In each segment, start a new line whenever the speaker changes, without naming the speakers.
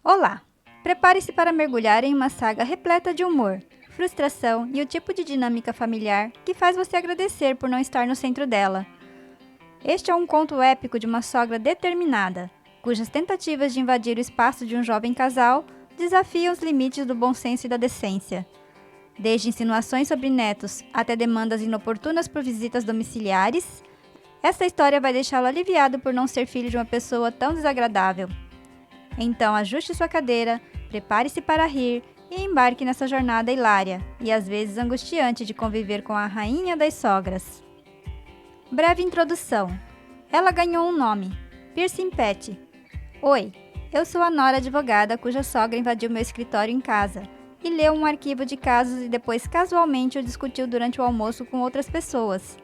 Olá! Prepare-se para mergulhar em uma saga repleta de humor, frustração e o tipo de dinâmica familiar que faz você agradecer por não estar no centro dela. Este é um conto épico de uma sogra determinada, cujas tentativas de invadir o espaço de um jovem casal desafiam os limites do bom senso e da decência. Desde insinuações sobre netos até demandas inoportunas por visitas domiciliares, essa história vai deixá-lo aliviado por não ser filho de uma pessoa tão desagradável. Então ajuste sua cadeira, prepare-se para rir e embarque nessa jornada hilária e às vezes angustiante de conviver com a rainha das sogras. Breve introdução. Ela ganhou um nome, Piercing Patty. Oi, eu sou a Nora advogada cuja sogra invadiu meu escritório em casa e leu um arquivo de casos e depois casualmente o discutiu durante o almoço com outras pessoas.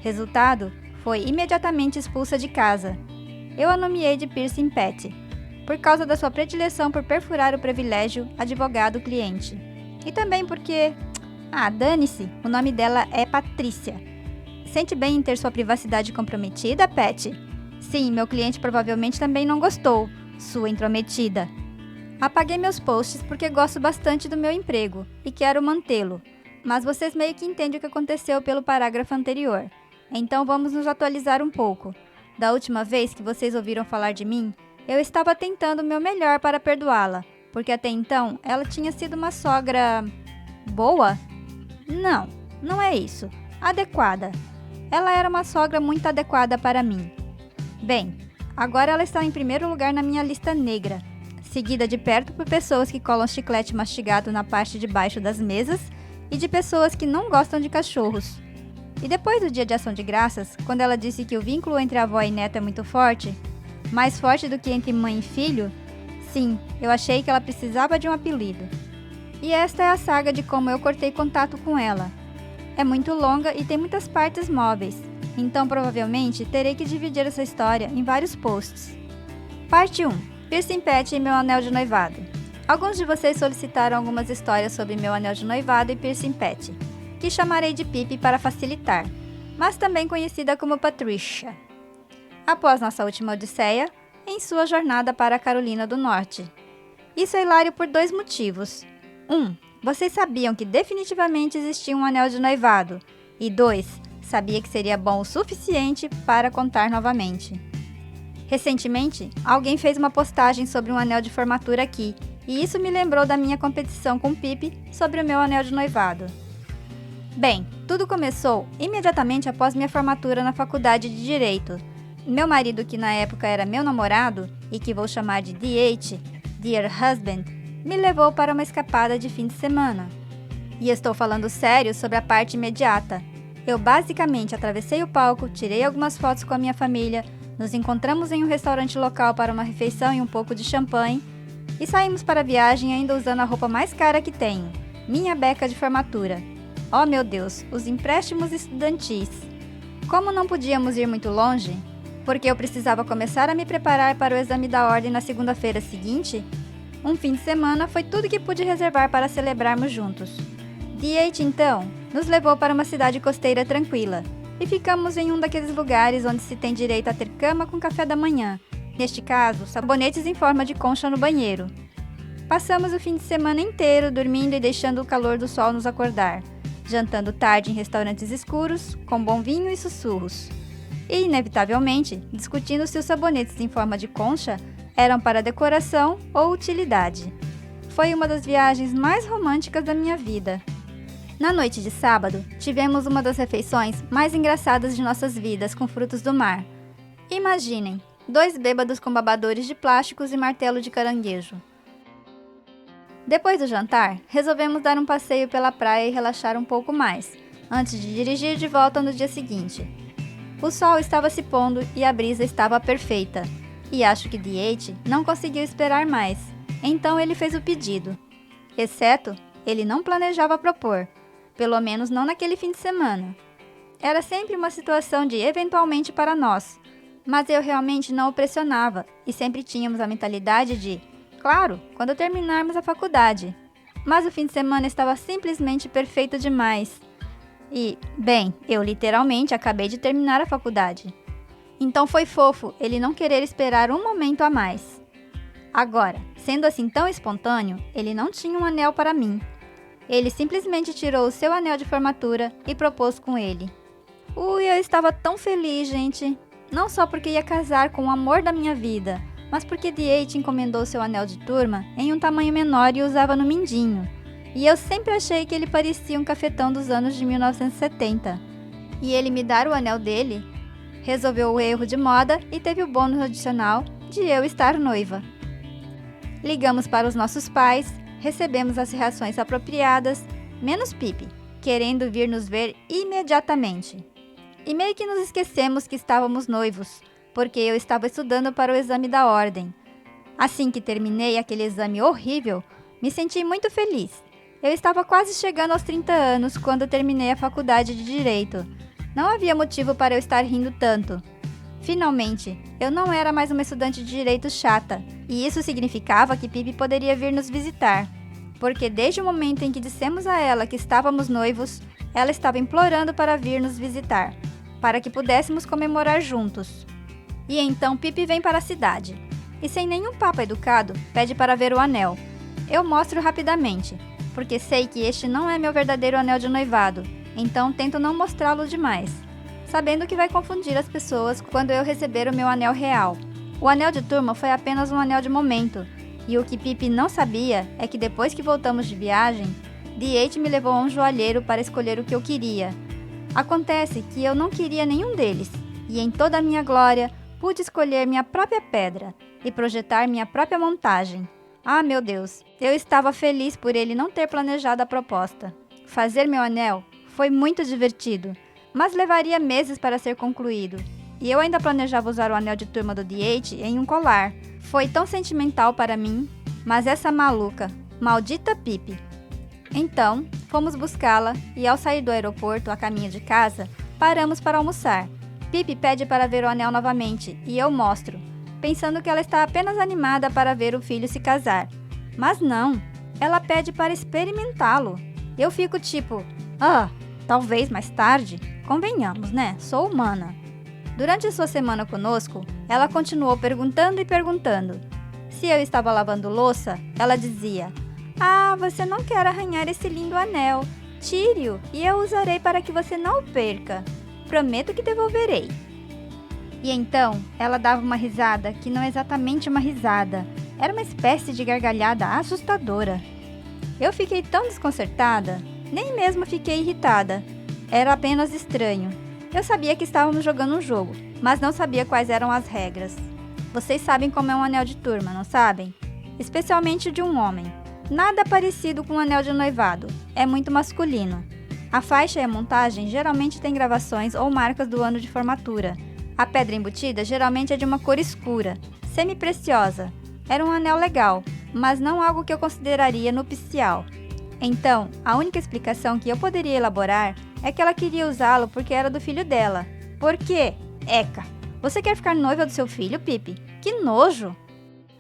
Resultado, foi imediatamente expulsa de casa. Eu a nomeei de Piercing Patty, por causa da sua predileção por perfurar o privilégio advogado-cliente. E também porque... dane-se, o nome dela é Patrícia. Sente bem em ter sua privacidade comprometida, Patty? Sim, meu cliente provavelmente também não gostou, sua intrometida. Apaguei meus posts porque gosto bastante do meu emprego e quero mantê-lo, mas vocês meio que entendem o que aconteceu pelo parágrafo anterior. Então vamos nos atualizar um pouco. Da última vez que vocês ouviram falar de mim, eu estava tentando o meu melhor para perdoá-la, porque até então ela tinha sido uma sogra... boa? Não, não é isso. Adequada. Ela era uma sogra muito adequada para mim. Bem, agora ela está em primeiro lugar na minha lista negra, seguida de perto por pessoas que colam chiclete mastigado na parte de baixo das mesas e de pessoas que não gostam de cachorros. E depois do Dia de Ação de Graças, quando ela disse que o vínculo entre avó e neta é muito forte, mais forte do que entre mãe e filho, sim, eu achei que ela precisava de um apelido. E esta é a saga de como eu cortei contato com ela. É muito longa e tem muitas partes móveis, então provavelmente terei que dividir essa história em vários posts. Parte 1. Piercing Patty e meu anel de noivado. Alguns de vocês solicitaram algumas histórias sobre meu anel de noivado e Piercing Patty, que chamarei de Pipi para facilitar, mas também conhecida como Patricia. Após nossa última odisseia, em sua jornada para a Carolina do Norte. Isso é hilário por dois motivos. 1. Vocês sabiam que definitivamente existia um anel de noivado. E 2. Sabia que seria bom o suficiente para contar novamente. Recentemente, alguém fez uma postagem sobre um anel de formatura aqui, e isso me lembrou da minha competição com Pipi sobre o meu anel de noivado. Bem, tudo começou imediatamente após minha formatura na faculdade de Direito. Meu marido, que na época era meu namorado, e que vou chamar de DH, Dear Husband, me levou para uma escapada de fim de semana. E estou falando sério sobre a parte imediata. Eu basicamente atravessei o palco, tirei algumas fotos com a minha família, nos encontramos em um restaurante local para uma refeição e um pouco de champanhe, e saímos para a viagem ainda usando a roupa mais cara que tenho, minha beca de formatura. Oh meu Deus, os empréstimos estudantis. Como não podíamos ir muito longe, porque eu precisava começar a me preparar para o exame da ordem na segunda-feira seguinte, um fim de semana foi tudo que pude reservar para celebrarmos juntos. DH, então, nos levou para uma cidade costeira tranquila, e ficamos em um daqueles lugares onde se tem direito a ter cama com café da manhã, neste caso, sabonetes em forma de concha no banheiro. Passamos o fim de semana inteiro dormindo e deixando o calor do sol nos acordar, jantando tarde em restaurantes escuros, com bom vinho e sussurros. E, inevitavelmente, discutindo se os sabonetes em forma de concha eram para decoração ou utilidade. Foi uma das viagens mais românticas da minha vida. Na noite de sábado, tivemos uma das refeições mais engraçadas de nossas vidas com frutos do mar. Imaginem, 2 bêbados com babadores de plásticos e martelo de caranguejo. Depois do jantar, resolvemos dar um passeio pela praia e relaxar um pouco mais, antes de dirigir de volta no dia seguinte. O sol estava se pondo e a brisa estava perfeita, e acho que DH não conseguiu esperar mais, então ele fez o pedido. Exceto, ele não planejava propor, pelo menos não naquele fim de semana. Era sempre uma situação de eventualmente para nós, mas eu realmente não o pressionava e sempre tínhamos a mentalidade de, claro, quando terminarmos a faculdade. Mas o fim de semana estava simplesmente perfeito demais. E, bem, eu literalmente acabei de terminar a faculdade. Então foi fofo ele não querer esperar um momento a mais. Agora, sendo assim tão espontâneo, ele não tinha um anel para mim. Ele simplesmente tirou o seu anel de formatura e propôs com ele. Eu estava tão feliz, gente. Não só porque ia casar com o amor da minha vida, mas porque D8 encomendou seu anel de turma em um tamanho menor e usava no mindinho. E eu sempre achei que ele parecia um cafetão dos anos de 1970. E ele me dar o anel dele, resolveu o erro de moda e teve o bônus adicional de eu estar noiva. Ligamos para os nossos pais, recebemos as reações apropriadas, menos Pipi, querendo vir nos ver imediatamente. E meio que nos esquecemos que estávamos noivos, porque eu estava estudando para o exame da ordem. Assim que terminei aquele exame horrível, me senti muito feliz. Eu estava quase chegando aos 30 anos quando terminei a faculdade de Direito. Não havia motivo para eu estar rindo tanto. Finalmente, eu não era mais uma estudante de Direito chata, e isso significava que Pipi poderia vir nos visitar. Porque desde o momento em que dissemos a ela que estávamos noivos, ela estava implorando para vir nos visitar, para que pudéssemos comemorar juntos. E então Pipi vem para a cidade, e sem nenhum papo educado, pede para ver o anel. Eu mostro rapidamente, porque sei que este não é meu verdadeiro anel de noivado, então tento não mostrá-lo demais, sabendo que vai confundir as pessoas quando eu receber o meu anel real. O anel de turma foi apenas um anel de momento, e o que Pipi não sabia é que depois que voltamos de viagem, D8 me levou a um joalheiro para escolher o que eu queria. Acontece que eu não queria nenhum deles, e em toda a minha glória, pude escolher minha própria pedra e projetar minha própria montagem. Ah, meu Deus, eu estava feliz por ele não ter planejado a proposta. Fazer meu anel foi muito divertido, mas levaria meses para ser concluído. E eu ainda planejava usar o anel de turma do D8 em um colar. Foi tão sentimental para mim, mas essa maluca, maldita Pipi. Então, fomos buscá-la e ao sair do aeroporto a caminho de casa, paramos para almoçar. Pipi pede para ver o anel novamente e eu mostro, pensando que ela está apenas animada para ver o filho se casar. Mas não, ela pede para experimentá-lo. Eu fico tipo, talvez mais tarde. Convenhamos, né? Sou humana. Durante sua semana conosco, ela continuou perguntando e perguntando. Se eu estava lavando louça, ela dizia: você não quer arranhar esse lindo anel. Tire-o e eu usarei para que você não o perca. Prometo que devolverei. E então, ela dava uma risada que não é exatamente uma risada. Era uma espécie de gargalhada assustadora. Eu fiquei tão desconcertada, nem mesmo fiquei irritada. Era apenas estranho. Eu sabia que estávamos jogando um jogo, mas não sabia quais eram as regras. Vocês sabem como é um anel de turma, não sabem? Especialmente de um homem. Nada parecido com um anel de noivado. É muito masculino. A faixa e a montagem geralmente têm gravações ou marcas do ano de formatura. A pedra embutida geralmente é de uma cor escura, semi-preciosa. Era um anel legal, mas não algo que eu consideraria nupcial. Então, a única explicação que eu poderia elaborar é que ela queria usá-lo porque era do filho dela. Por quê? Eca! Você quer ficar noiva do seu filho, Pipi? Que nojo!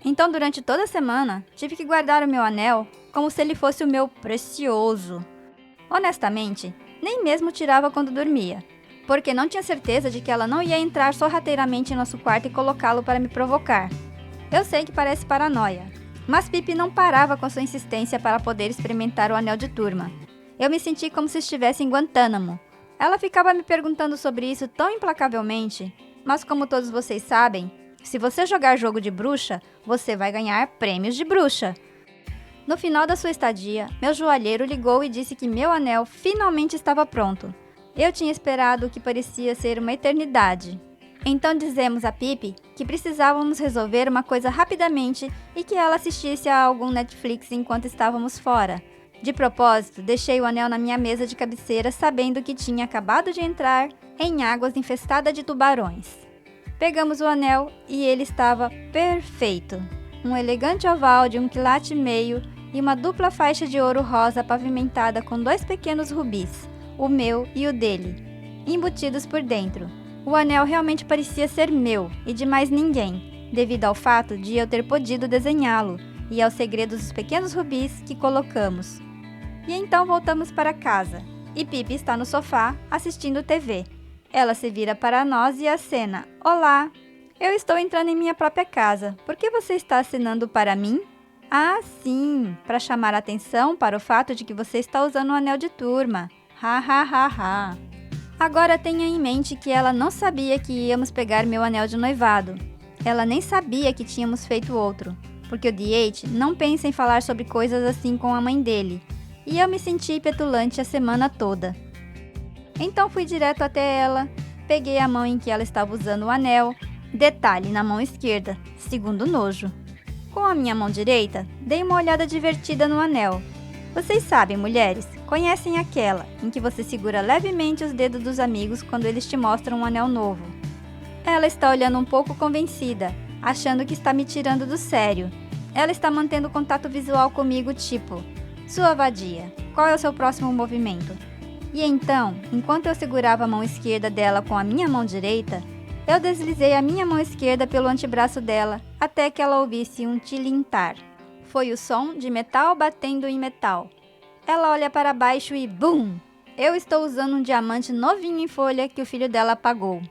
Então, durante toda a semana, tive que guardar o meu anel como se ele fosse o meu precioso. Honestamente, nem mesmo tirava quando dormia, porque não tinha certeza de que ela não ia entrar sorrateiramente em nosso quarto e colocá-lo para me provocar. Eu sei que parece paranoia, mas Pipi não parava com sua insistência para poder experimentar o anel de turma. Eu me senti como se estivesse em Guantánamo. Ela ficava me perguntando sobre isso tão implacavelmente, mas como todos vocês sabem, se você jogar jogo de bruxa, você vai ganhar prêmios de bruxa. No final da sua estadia, meu joalheiro ligou e disse que meu anel finalmente estava pronto. Eu tinha esperado o que parecia ser uma eternidade. Então dizemos a Pipi que precisávamos resolver uma coisa rapidamente e que ela assistisse a algum Netflix enquanto estávamos fora. De propósito, deixei o anel na minha mesa de cabeceira sabendo que tinha acabado de entrar em águas infestadas de tubarões. Pegamos o anel e ele estava perfeito. Um elegante oval de 1,5 kg e uma dupla faixa de ouro rosa pavimentada com 2 pequenos rubis, o meu e o dele, embutidos por dentro. O anel realmente parecia ser meu e de mais ninguém, devido ao fato de eu ter podido desenhá-lo e aos segredos dos pequenos rubis que colocamos. E então voltamos para casa, e Pipi está no sofá assistindo TV. Ela se vira para nós e acena: "Olá!" Eu estou entrando em minha própria casa. Por que você está acenando para mim? Ah, sim, para chamar a atenção para o fato de que você está usando um anel de turma. Ha, ha, ha, ha. Agora tenha em mente que ela não sabia que íamos pegar meu anel de noivado. Ela nem sabia que tínhamos feito outro, porque o D8 não pensa em falar sobre coisas assim com a mãe dele. E eu me senti petulante a semana toda. Então fui direto até ela, peguei a mão em que ela estava usando o anel, detalhe na mão esquerda, segundo nojo. Com a minha mão direita, dei uma olhada divertida no anel. Vocês sabem, mulheres, conhecem aquela em que você segura levemente os dedos dos amigos quando eles te mostram um anel novo. Ela está olhando um pouco convencida, achando que está me tirando do sério. Ela está mantendo contato visual comigo, tipo, sua vadia, qual é o seu próximo movimento? E então, enquanto eu segurava a mão esquerda dela com a minha mão direita, eu deslizei a minha mão esquerda pelo antebraço dela até que ela ouvisse um tilintar. Foi o som de metal batendo em metal. Ela olha para baixo e BUM! Eu estou usando um diamante novinho em folha que o filho dela apagou.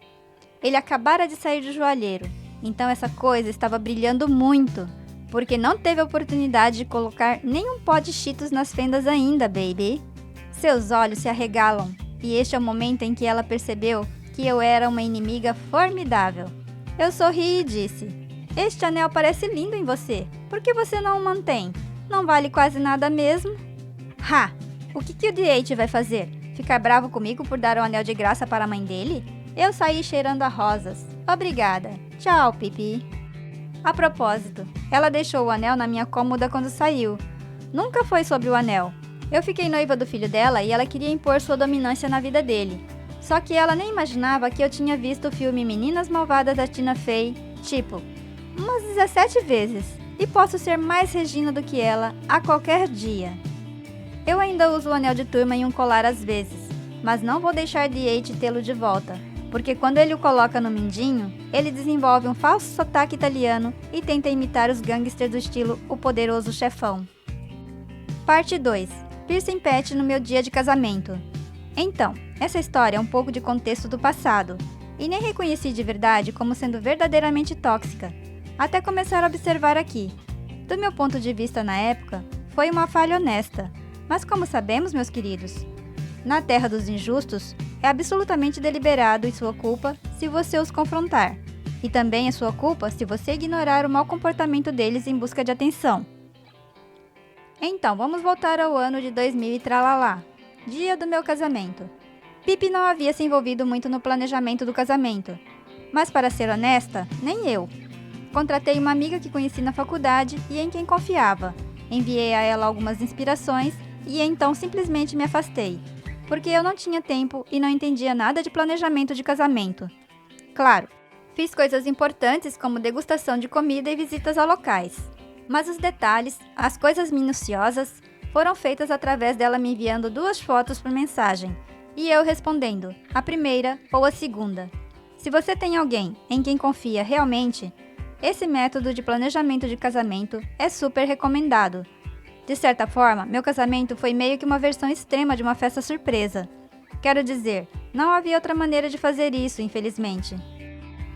Ele acabara de sair do joalheiro, então essa coisa estava brilhando muito, porque não teve a oportunidade de colocar nenhum pó de Cheetos nas fendas ainda, baby. Seus olhos se arregalam, e este é o momento em que ela percebeu que eu era uma inimiga formidável. Eu sorri e disse: este anel parece lindo em você. Por que você não o mantém? Não vale quase nada mesmo? Ha! O que o D8 vai fazer? Ficar bravo comigo por dar o anel de graça para a mãe dele? Eu saí cheirando a rosas. Obrigada. Tchau, Pipi. A propósito, ela deixou o anel na minha cômoda quando saiu. Nunca foi sobre o anel. Eu fiquei noiva do filho dela e ela queria impor sua dominância na vida dele. Só que ela nem imaginava que eu tinha visto o filme Meninas Malvadas da Tina Fey, tipo, umas 17 vezes. E posso ser mais Regina do que ela a qualquer dia. Eu ainda uso o anel de turma em um colar às vezes, mas não vou deixar D8 tê-lo de volta, porque quando ele o coloca no mindinho, ele desenvolve um falso sotaque italiano e tenta imitar os gangsters do estilo O Poderoso Chefão. Parte 2. Piercing Pet no meu dia de casamento. Então, essa história é um pouco de contexto do passado, e nem reconheci de verdade como sendo verdadeiramente tóxica, até começar a observar aqui. Do meu ponto de vista na época, foi uma falha honesta, mas como sabemos, meus queridos, na terra dos injustos, é absolutamente deliberado e sua culpa se você os confrontar, e também é sua culpa se você ignorar o mau comportamento deles em busca de atenção. Então, vamos voltar ao ano de 2000 e tralalá, dia do meu casamento. Pipi não havia se envolvido muito no planejamento do casamento, mas para ser honesta, nem eu. Contratei uma amiga que conheci na faculdade e em quem confiava, enviei a ela algumas inspirações e então simplesmente me afastei, porque eu não tinha tempo e não entendia nada de planejamento de casamento. Claro, fiz coisas importantes como degustação de comida e visitas a locais, mas os detalhes, as coisas minuciosas, foram feitas através dela me enviando 2 fotos por mensagem e eu respondendo, a primeira ou a segunda. Se você tem alguém em quem confia realmente, esse método de planejamento de casamento é super recomendado. De certa forma, meu casamento foi meio que uma versão extrema de uma festa surpresa. Quero dizer, não havia outra maneira de fazer isso, infelizmente.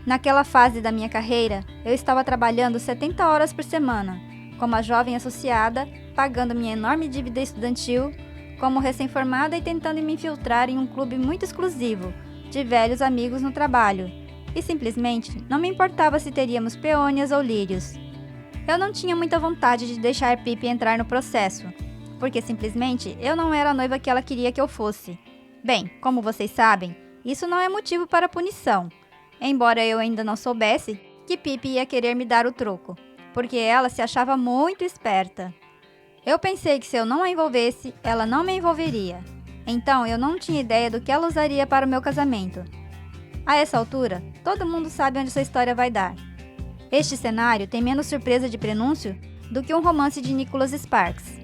Naquela fase da minha carreira, eu estava trabalhando 70 horas por semana, como a jovem associada, pagando minha enorme dívida estudantil, como recém-formada e tentando me infiltrar em um clube muito exclusivo, de velhos amigos no trabalho, e simplesmente não me importava se teríamos peônias ou lírios. Eu não tinha muita vontade de deixar Pipi entrar no processo, porque simplesmente eu não era a noiva que ela queria que eu fosse. Bem, como vocês sabem, isso não é motivo para punição, embora eu ainda não soubesse que Pipi ia querer me dar o troco, porque ela se achava muito esperta. Eu pensei que se eu não a envolvesse, ela não me envolveria, então eu não tinha ideia do que ela usaria para o meu casamento. A essa altura, todo mundo sabe onde essa história vai dar. Este cenário tem menos surpresa de prenúncio do que um romance de Nicholas Sparks.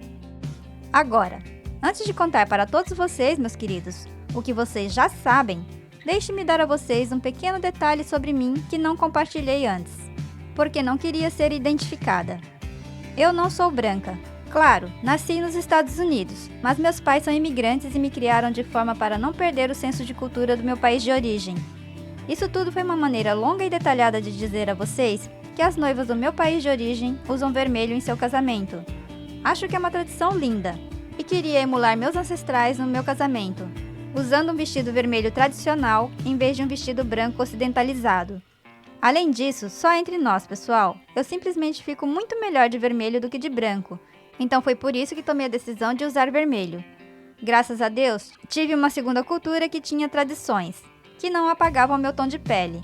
Agora, antes de contar para todos vocês, meus queridos, o que vocês já sabem, deixe-me dar a vocês um pequeno detalhe sobre mim que não compartilhei antes, porque não queria ser identificada. Eu não sou branca. Claro, nasci nos Estados Unidos, mas meus pais são imigrantes e me criaram de forma para não perder o senso de cultura do meu país de origem. Isso tudo foi uma maneira longa e detalhada de dizer a vocês que as noivas do meu país de origem usam vermelho em seu casamento. Acho que é uma tradição linda e queria emular meus ancestrais no meu casamento, usando um vestido vermelho tradicional em vez de um vestido branco ocidentalizado. Além disso, só entre nós, pessoal, eu simplesmente fico muito melhor de vermelho do que de branco, então foi por isso que tomei a decisão de usar vermelho. Graças a Deus, tive uma segunda cultura que tinha tradições, que não apagavam meu tom de pele.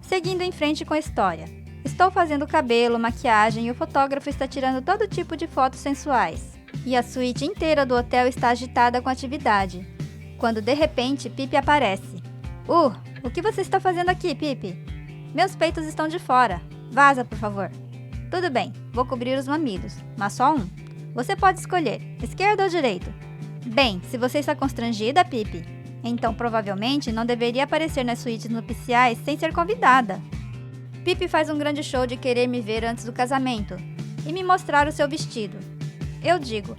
Seguindo em frente com a história. Estou fazendo cabelo, maquiagem e o fotógrafo está tirando todo tipo de fotos sensuais. E a suíte inteira do hotel está agitada com atividade. Quando de repente, Pipi aparece. O que você está fazendo aqui, Pipi? Meus peitos estão de fora. Vaza, por favor. Tudo bem, vou cobrir os mamilos, mas só um. Você pode escolher, esquerda ou direito. Bem, se você está constrangida, Pipi, então provavelmente não deveria aparecer nas suítes nupciais sem ser convidada. Pipi faz um grande show de querer me ver antes do casamento e me mostrar o seu vestido. Eu digo,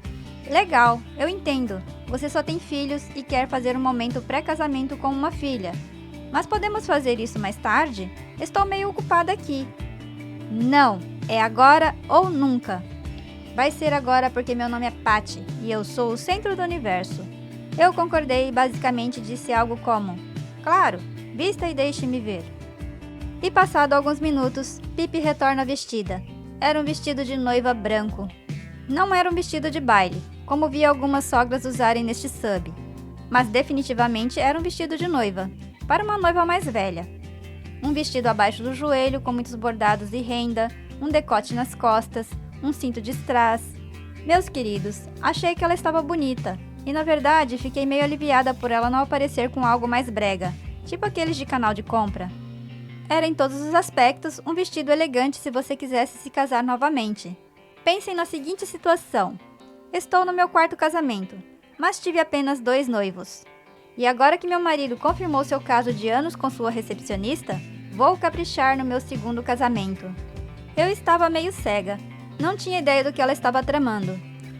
legal, eu entendo, você só tem filhos e quer fazer um momento pré-casamento com uma filha. Mas podemos fazer isso mais tarde? Estou meio ocupada aqui. Não, é agora ou nunca. Vai ser agora porque meu nome é Patty e eu sou o centro do universo. Eu concordei e basicamente disse algo como: claro, vista e deixe-me ver. E passado alguns minutos, Pipi retorna vestida. Era um vestido de noiva branco. Não era um vestido de baile, como vi algumas sogras usarem neste sub, mas definitivamente era um vestido de noiva, para uma noiva mais velha. Um vestido abaixo do joelho com muitos bordados e renda, um decote nas costas, um cinto de strass. Meus queridos, achei que ela estava bonita, e na verdade fiquei meio aliviada por ela não aparecer com algo mais brega, tipo aqueles de canal de compra. Era em todos os aspectos um vestido elegante se você quisesse se casar novamente. Pensem na seguinte situação. Estou no meu quarto casamento, mas tive apenas 2 noivos. E agora que meu marido confirmou seu caso de anos com sua recepcionista, vou caprichar no meu segundo casamento. Eu estava meio cega, não tinha ideia do que ela estava tramando.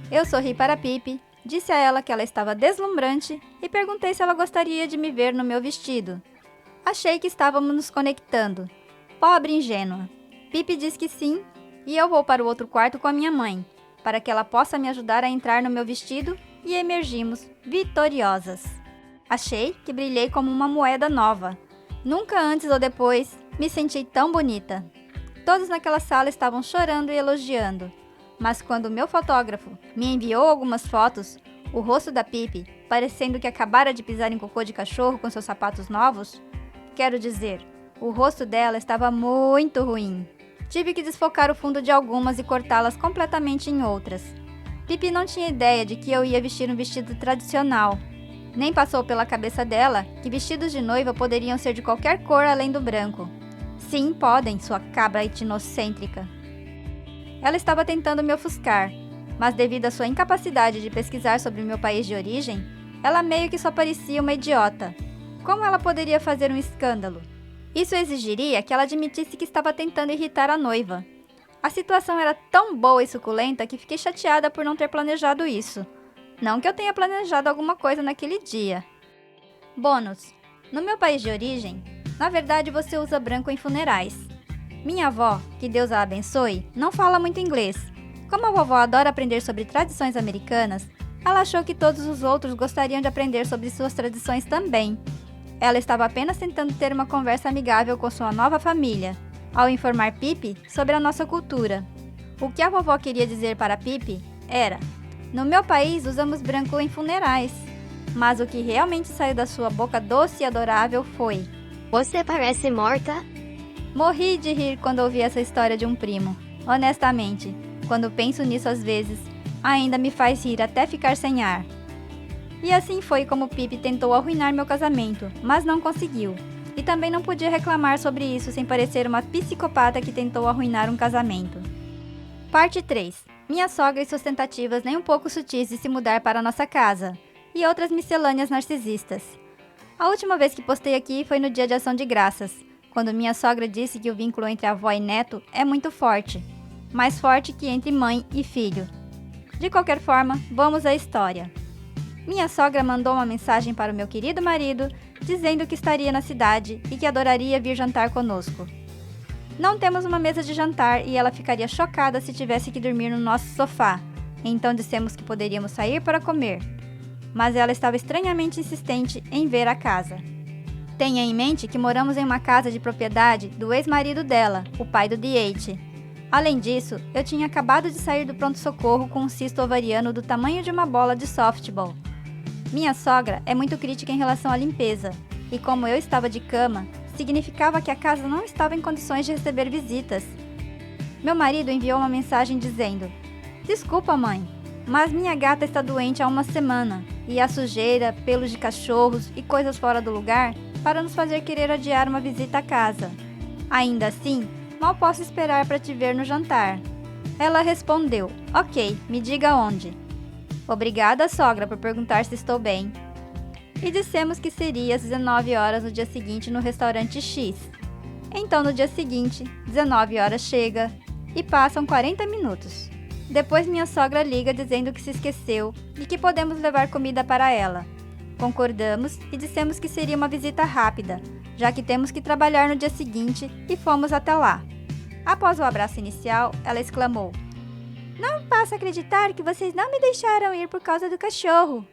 Eu sorri para Pipi, disse a ela que ela estava deslumbrante e perguntei se ela gostaria de me ver no meu vestido. Achei que estávamos nos conectando. Pobre ingênua. Pipi disse que sim, e eu vou para o outro quarto com a minha mãe, para que ela possa me ajudar a entrar no meu vestido, e emergimos vitoriosas. Achei que brilhei como uma moeda nova. Nunca antes ou depois me senti tão bonita. Todos naquela sala estavam chorando e elogiando, mas quando o meu fotógrafo me enviou algumas fotos, o rosto da Pipi, parecendo que acabara de pisar em cocô de cachorro com seus sapatos novos, quero dizer, o rosto dela estava muito ruim. Tive que desfocar o fundo de algumas e cortá-las completamente em outras. Pipi não tinha ideia de que eu ia vestir um vestido tradicional. Nem passou pela cabeça dela que vestidos de noiva poderiam ser de qualquer cor além do branco. Sim, podem, sua cabra etnocêntrica. Ela estava tentando me ofuscar, mas devido à sua incapacidade de pesquisar sobre o meu país de origem, ela meio que só parecia uma idiota. Como ela poderia fazer um escândalo? Isso exigiria que ela admitisse que estava tentando irritar a noiva. A situação era tão boa e suculenta que fiquei chateada por não ter planejado isso. Não que eu tenha planejado alguma coisa naquele dia. Bônus. No meu país de origem, na verdade você usa branco em funerais. Minha avó, que Deus a abençoe, não fala muito inglês. Como a vovó adora aprender sobre tradições americanas, ela achou que todos os outros gostariam de aprender sobre suas tradições também. Ela estava apenas tentando ter uma conversa amigável com sua nova família, ao informar Pipi sobre a nossa cultura. O que a vovó queria dizer para Pipi era: no meu país usamos branco em funerais. Mas o que realmente saiu da sua boca doce e adorável foi:
você parece morta?
Morri de rir quando ouvi essa história de um primo. Honestamente, quando penso nisso às vezes, ainda me faz rir até ficar sem ar. E assim foi como Pipi tentou arruinar meu casamento, mas não conseguiu. E também não podia reclamar sobre isso sem parecer uma psicopata que tentou arruinar um casamento. Parte 3. Minhas sogras suas tentativas nem um pouco sutis de se mudar para nossa casa. E outras miscelâneas narcisistas. A última vez que postei aqui foi no dia de Ação de Graças, quando minha sogra disse que o vínculo entre avó e neto é muito forte. Mais forte que entre mãe e filho. De qualquer forma, vamos à história. Minha sogra mandou uma mensagem para o meu querido marido, dizendo que estaria na cidade e que adoraria vir jantar conosco. Não temos uma mesa de jantar e ela ficaria chocada se tivesse que dormir no nosso sofá, então dissemos que poderíamos sair para comer. Mas ela estava estranhamente insistente em ver a casa. Tenha em mente que moramos em uma casa de propriedade do ex-marido dela, o pai do D8. Além disso, eu tinha acabado de sair do pronto-socorro com um cisto ovariano do tamanho de uma bola de softball. Minha sogra é muito crítica em relação à limpeza, e como eu estava de cama, significava que a casa não estava em condições de receber visitas. Meu marido enviou uma mensagem dizendo: "Desculpa, mãe, mas minha gata está doente há uma semana, e há sujeira, pelos de cachorros e coisas fora do lugar para nos fazer querer adiar uma visita à casa. Ainda assim, mal posso esperar para te ver no jantar." Ela respondeu: "Ok, me diga onde." Obrigada, sogra, por perguntar se estou bem. E dissemos que seria às 19 horas no dia seguinte no restaurante X. Então no dia seguinte, 19 horas chega e passam 40 minutos. Depois minha sogra liga dizendo que se esqueceu e que podemos levar comida para ela. Concordamos e dissemos que seria uma visita rápida, já que temos que trabalhar no dia seguinte, e fomos até lá. Após o abraço inicial, ela exclamou: "Não posso acreditar que vocês não me deixaram ir por causa do cachorro."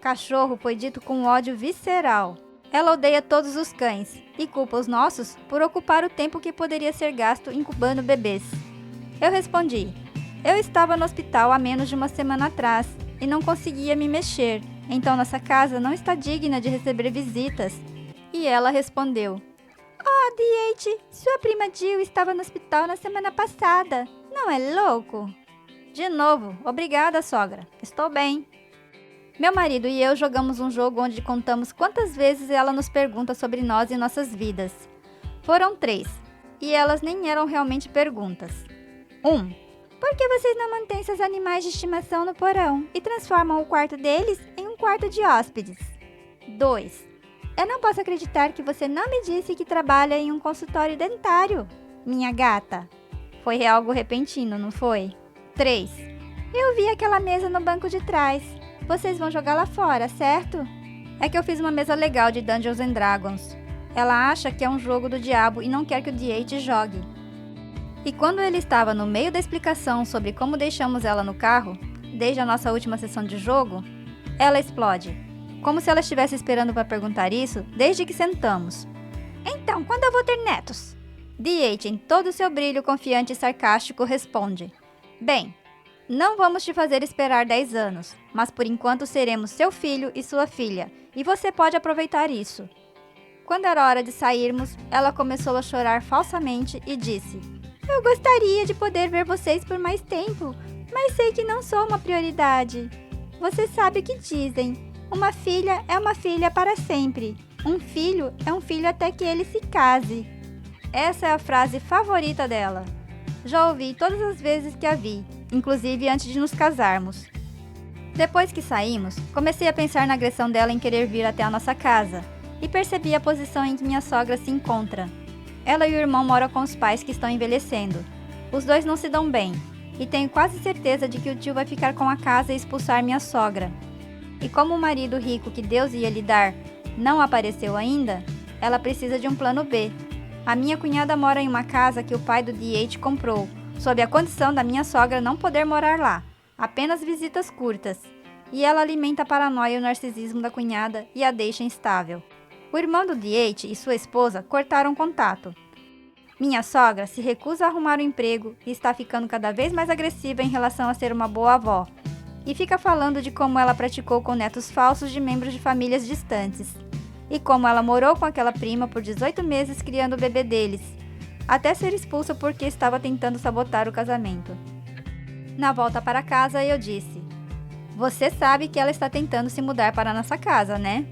Cachorro foi dito com ódio visceral. Ela odeia todos os cães e culpa os nossos por ocupar o tempo que poderia ser gasto incubando bebês. Eu respondi: "Eu estava no hospital há menos de uma semana atrás e não conseguia me mexer, então nossa casa não está digna de receber visitas." E ela respondeu: "Oh, D8, sua prima Jill estava no hospital na semana passada. Não é louco?" De novo, obrigada, sogra. Estou bem. Meu marido e eu jogamos um jogo onde contamos quantas vezes ela nos pergunta sobre nós e nossas vidas. Foram 3, e elas nem eram realmente perguntas. 1. Por que vocês não mantêm seus animais de estimação no porão e transformam o quarto deles em um quarto de hóspedes? 2. Eu não posso acreditar que você não me disse que trabalha em um consultório dentário, minha gata. Foi algo repentino, não foi? 3. Eu vi aquela mesa no banco de trás. Vocês vão jogar lá fora, certo? É que eu fiz uma mesa legal de Dungeons and Dragons. Ela acha que é um jogo do diabo e não quer que o D8 jogue. E quando ele estava no meio da explicação sobre como deixamos ela no carro, desde a nossa última sessão de jogo, ela explode. Como se ela estivesse esperando para perguntar isso desde que sentamos. Então, quando eu vou ter netos? D8, em todo o seu brilho confiante e sarcástico, responde: "Bem, não vamos te fazer esperar 10 anos, mas por enquanto seremos seu filho e sua filha, e você pode aproveitar isso." Quando era hora de sairmos, ela começou a chorar falsamente e disse: "Eu gostaria de poder ver vocês por mais tempo, mas sei que não sou uma prioridade. Você sabe o que dizem: uma filha é uma filha para sempre. Um filho é um filho até que ele se case." Essa é a frase favorita dela. Já ouvi todas as vezes que a vi, inclusive antes de nos casarmos. Depois que saímos, comecei a pensar na agressão dela em querer vir até a nossa casa, e percebi a posição em que minha sogra se encontra. Ela e o irmão moram com os pais que estão envelhecendo. Os dois não se dão bem, e tenho quase certeza de que o tio vai ficar com a casa e expulsar minha sogra. E como o marido rico que Deus ia lhe dar não apareceu ainda, ela precisa de um plano B. A minha cunhada mora em uma casa que o pai do D8 comprou, sob a condição da minha sogra não poder morar lá, apenas visitas curtas. E ela alimenta a paranoia e o narcisismo da cunhada e a deixa instável. O irmão do D8 e sua esposa cortaram contato. Minha sogra se recusa a arrumar um emprego e está ficando cada vez mais agressiva em relação a ser uma boa avó. E fica falando de como ela praticou com netos falsos de membros de famílias distantes. E como ela morou com aquela prima por 18 meses criando o bebê deles, até ser expulsa porque estava tentando sabotar o casamento. Na volta para casa, eu disse: "Você sabe que ela está tentando se mudar para a nossa casa, né?"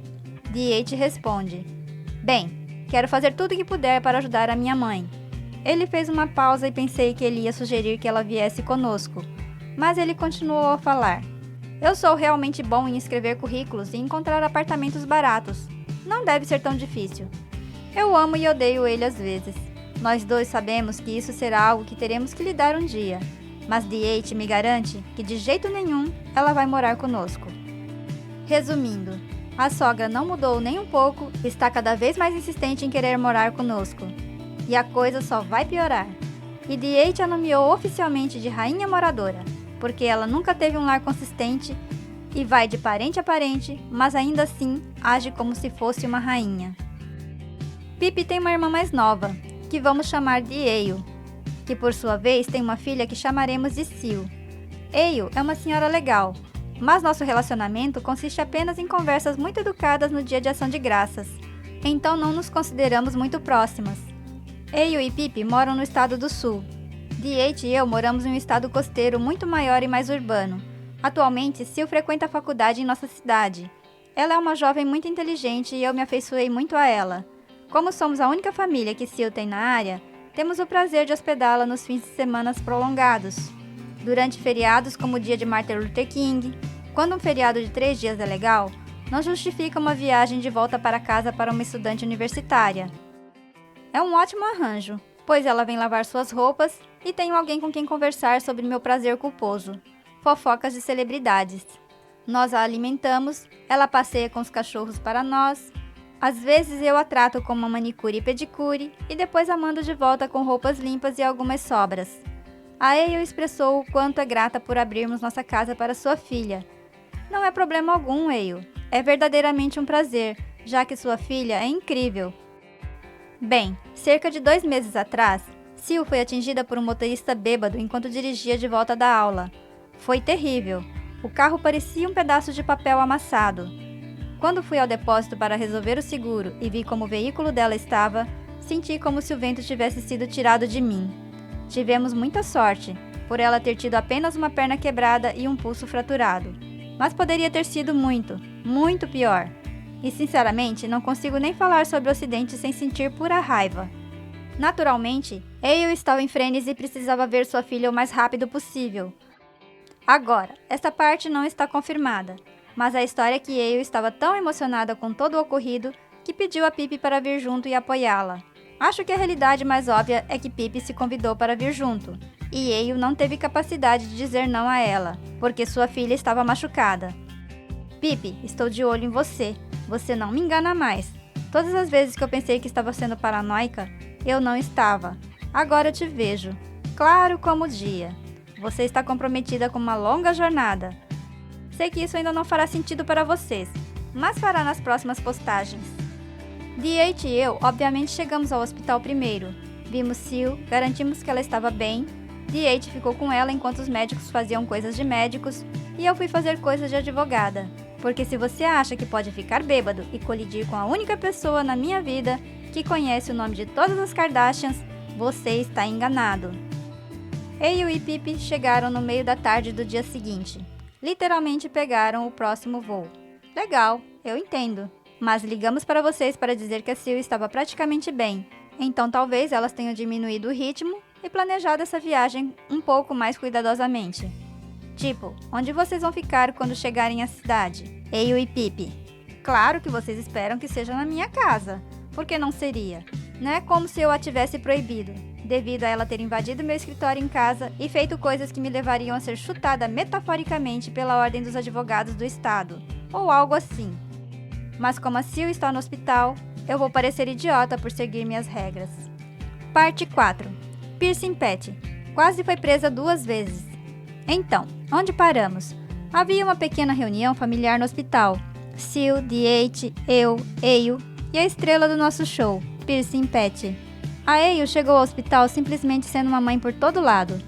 D8 responde: "Bem, quero fazer tudo o que puder para ajudar a minha mãe." Ele fez uma pausa e pensei que ele ia sugerir que ela viesse conosco, mas ele continuou a falar: "Eu sou realmente bom em escrever currículos e encontrar apartamentos baratos. Não deve ser tão difícil. Eu amo e odeio ele às vezes. Nós dois sabemos que isso será algo que teremos que lidar um dia, mas D8 me garante que de jeito nenhum ela vai morar conosco." Resumindo, A sogra não mudou nem um pouco, está cada vez mais insistente em querer morar conosco. E a coisa só vai piorar. E Diete a nomeou oficialmente de rainha moradora, porque ela nunca teve um lar consistente e vai de parente a parente, mas ainda assim age como se fosse uma rainha. Pip tem uma irmã mais nova, que vamos chamar de Eio, que por sua vez tem uma filha que chamaremos de Sil. Eio é uma senhora legal, mas nosso relacionamento consiste apenas em conversas muito educadas no dia de ação de graças, então não nos consideramos muito próximas. Eio e Pip moram no estado do sul. Diete e eu moramos em um estado costeiro muito maior e mais urbano. Atualmente, Sil frequenta a faculdade em nossa cidade. Ela é uma jovem muito inteligente e eu me afeiçoei muito a ela. Como somos a única família que Sil tem na área, temos o prazer de hospedá-la nos fins de semana prolongados. Durante feriados como o dia de Martin Luther King, quando um feriado de 3 dias é legal, não justifica uma viagem de volta para casa para uma estudante universitária. É um ótimo arranjo, pois ela vem lavar suas roupas e tenho alguém com quem conversar sobre meu prazer culposo, fofocas de celebridades. Nós a alimentamos, ela passeia com os cachorros para nós, às vezes eu a trato como uma manicure e pedicure e depois a mando de volta com roupas limpas e algumas sobras. A Eio expressou o quanto é grata por abrirmos nossa casa para sua filha. Não é problema algum, Eio. É verdadeiramente um prazer, já que sua filha é incrível. Bem, cerca de 2 meses atrás, Sil foi atingida por um motorista bêbado enquanto dirigia de volta da aula. Foi terrível. O carro parecia um pedaço de papel amassado. Quando fui ao depósito para resolver o seguro e vi como o veículo dela estava, senti como se o vento tivesse sido tirado de mim. Tivemos muita sorte, por ela ter tido apenas uma perna quebrada e um pulso fraturado. Mas poderia ter sido muito, muito pior. E sinceramente, não consigo nem falar sobre o acidente sem sentir pura raiva. Naturalmente, Eio estava em frenesi e precisava ver sua filha o mais rápido possível. Agora, esta parte não está confirmada, mas a história é que Eio estava tão emocionada com todo o ocorrido que pediu a Pip para vir junto e apoiá-la. Acho que a realidade mais óbvia é que Pip se convidou para vir junto, e Eio não teve capacidade de dizer não a ela, porque sua filha estava machucada. Pip, estou de olho em você. Você não me engana mais. Todas as vezes que eu pensei que estava sendo paranoica, eu não estava. Agora eu te vejo. Claro como o dia. Você está comprometida com uma longa jornada. Sei que isso ainda não fará sentido para vocês, mas fará nas próximas postagens. Diete e eu, obviamente, chegamos ao hospital primeiro. Vimos Sil, garantimos que ela estava bem. Diete ficou com ela enquanto os médicos faziam coisas de médicos e eu fui fazer coisas de advogada. Porque se você acha que pode ficar bêbado e colidir com a única pessoa na minha vida que conhece o nome de todas as Kardashians, você está enganado. Eio e Pip chegaram no meio da tarde do dia seguinte. Literalmente pegaram o próximo voo. Legal, eu entendo. Mas ligamos para vocês para dizer que a Sil estava praticamente bem. Então talvez elas tenham diminuído o ritmo e planejado essa viagem um pouco mais cuidadosamente. Tipo, onde vocês vão ficar quando chegarem à cidade? Eio e Pip. Claro que vocês esperam que seja na minha casa. Por que não seria? Não é como se eu a tivesse proibido, devido a ela ter invadido meu escritório em casa e feito coisas que me levariam a ser chutada metaforicamente pela ordem dos advogados do estado, ou algo assim. Mas como a Sil está no hospital, eu vou parecer idiota por seguir minhas regras. Parte 4. Piercing Pet. Quase foi presa 2 vezes. Então, onde paramos? Havia uma pequena reunião familiar no hospital. Sil, Diete, eu, Eio e a estrela do nosso show, Piercing Pet. A Eio chegou ao hospital simplesmente sendo uma mãe por todo lado.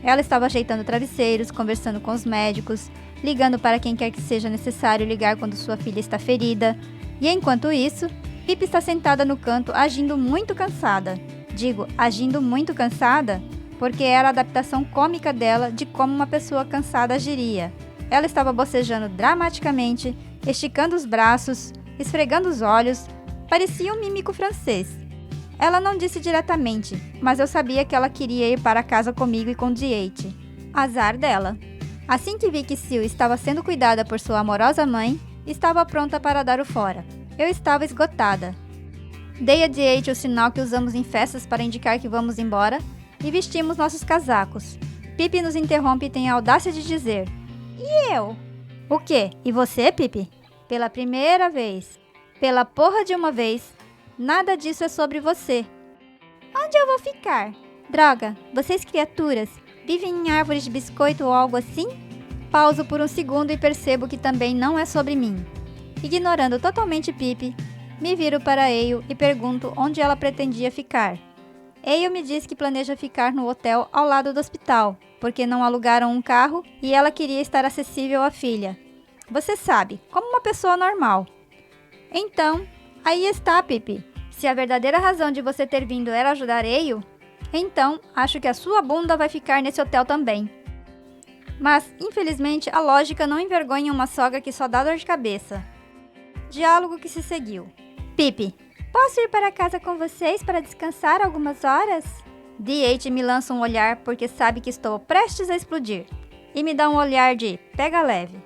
Ela estava ajeitando travesseiros, conversando com os médicos, ligando para quem quer que seja necessário ligar quando sua filha está ferida. E enquanto isso, Pip está sentada no canto agindo muito cansada. Digo, agindo muito cansada, porque era a adaptação cômica dela de como uma pessoa cansada agiria. Ela estava bocejando dramaticamente, esticando os braços, esfregando os olhos, parecia um mímico francês. Ela não disse diretamente, mas eu sabia que ela queria ir para casa comigo e com Diete. Azar dela. Assim que vi que Sil estava sendo cuidada por sua amorosa mãe, estava pronta para dar o fora. Eu estava esgotada. Dei a Diete o sinal que usamos em festas para indicar que vamos embora e vestimos nossos casacos. Pip nos interrompe e tem a audácia de dizer: E eu? O quê? E você, Pip? Pela primeira vez. Pela porra de uma vez. Nada disso é sobre você. Onde eu vou ficar? Droga, vocês criaturas, vivem em árvores de biscoito ou algo assim? Pauso por um segundo e percebo que também não é sobre mim. Ignorando totalmente Pippi, me viro para Eio e pergunto onde ela pretendia ficar. Eio me diz que planeja ficar no hotel ao lado do hospital, porque não alugaram um carro e ela queria estar acessível à filha. Você sabe, como uma pessoa normal. Então, aí está, Pippi. Se a verdadeira razão de você ter vindo era ajudar Eio, então acho que a sua bunda vai ficar nesse hotel também. Mas, infelizmente, a lógica não envergonha uma sogra que só dá dor de cabeça. Diálogo que se seguiu. Pippi, posso ir para casa com vocês para descansar algumas horas? D.H. me lança um olhar porque sabe que estou prestes a explodir. E me dá um olhar de pega leve.